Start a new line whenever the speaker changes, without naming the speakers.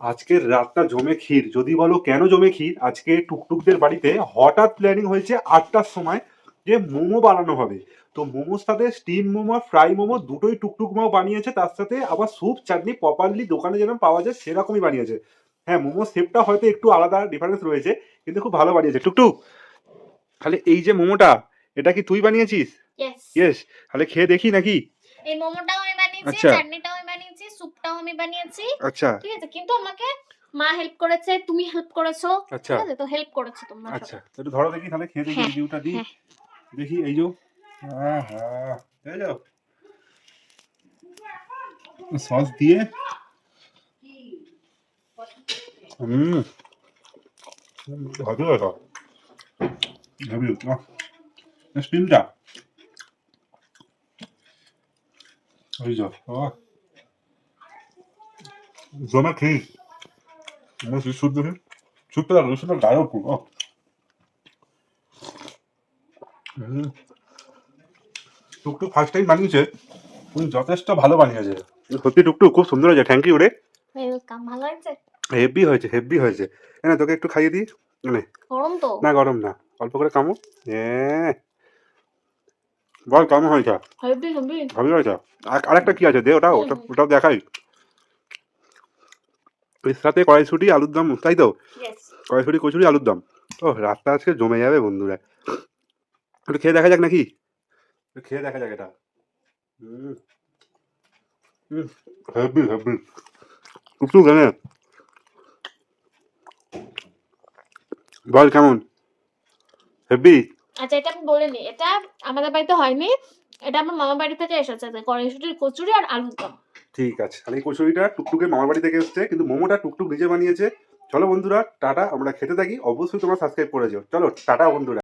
আজকের রাতটা জমে ক্ষীর। যদি বলো কেন জমে ক্ষীর, আজকে টুকটুকদের বাড়িতে হঠাৎ প্ল্যানিং হয়েছে 8টার সময় যে মোমো বানানো হবে। তো মোমোর সাথে স্টিম মোমো, ফ্রাই মোমো দুটোই টুকটুক মাও বানিয়েছে, তার সাথে আবার স্যুপ চাটনি প্রপারলি দোকানে যেরকম পাওয়া যায় সেরকমই বানিয়েছে। হ্যাঁ, মোমোর শেপটা হয়তো একটু আলাদা ডিফারেন্স রয়েছে, কিন্তু খুব ভালো বানিয়েছে টুকটুক। তাহলে এই যে মোমোটা, এটা কি তুই বানিয়েছিস?
ইয়েস।
ইয়েস। তাহলে খেয়ে দেখি নাকি?
এই মোমোটাও আমি বানিয়েছি,
আচ্ছা
চাটনিটাও আমি বানিয়েছি, স্যুপটাও আমি বানিয়েছি।
আচ্ছা
ঠিক আছে, কিন্তু আমাকে মা হেল্প করেছে, তুমি হেল্প করেছো।
আচ্ছা
ঠিক আছে, তো হেল্প করেছো তোমরা
আচ্ছা,
সবাই।
একটু ধরো দেখি, তাহলে খেয়ে দেখি
হ্যাঁ
রিভিউটা দিই।
হ্যাঁ।
দেখি এই যে, আহা, এই যাও সস দিয়ে। হুম, ভালো লাগা ভাবি স্পিনটা এই যাও জমা খেয়ে আমার শুদ্ধ শুদ্ধ রসুনটা গাঢ় পুরো। টুকটুক ফার্স্ট টাইম বানিয়েছে, তুমি যথেষ্ট ভালো বানিয়েছে। সত্যি টুকটুক খুব সুন্দর হয়েছে, থ্যাংক ইউ রে।
ওয়েলকাম। ভালো হয়েছে?
হেভি হয়েছে, হেভি হয়েছে। না তোকে একটু খাইয়ে দিই, মানে
গরম তো?
না গরম না, অল্প করে কামো। হ্যাঁ বল কেমন হয়েছে?
Heavy heavy.
ভালো হয়েছে। আরেকটা কি আছে দে, ওটা ওটা ওটাও দেখাই। এর সাথে কড়াইশুঁটি আলুর দম, তাই তো?
ইয়েস।
কড়াইশুঁটি কচুরি আলুর দম। ও রাতটা আজকে জমে যাবে বন্ধুরা। একটু খেয়ে দেখা যাক নাকি? একটু খেয়ে দেখা যাক এটা। হুম হুম, হেভি হেভি। টুকটুক জানে বল কেমন? হেভি।
আচ্ছা, এটা আমি বলে নিই, এটা আমাদের বাড়িতে হয়নি, এটা আমার মামার বাড়ি থেকে এসেছে, কড়াইশুঁটির কচুরি আর আলুর দম।
ঠিক আছে, তাহলে এই কচুরিটা টুকটুকের মামার বাড়ি থেকে এসছে, কিন্তু মোমোটা টুকটুক নিজে বানিয়েছে। চলো বন্ধুরা টাটা, আমরা খেতে থাকি। অবশ্যই তোমরা সাবস্ক্রাইব করে যেও। চলো টাটা বন্ধুরা।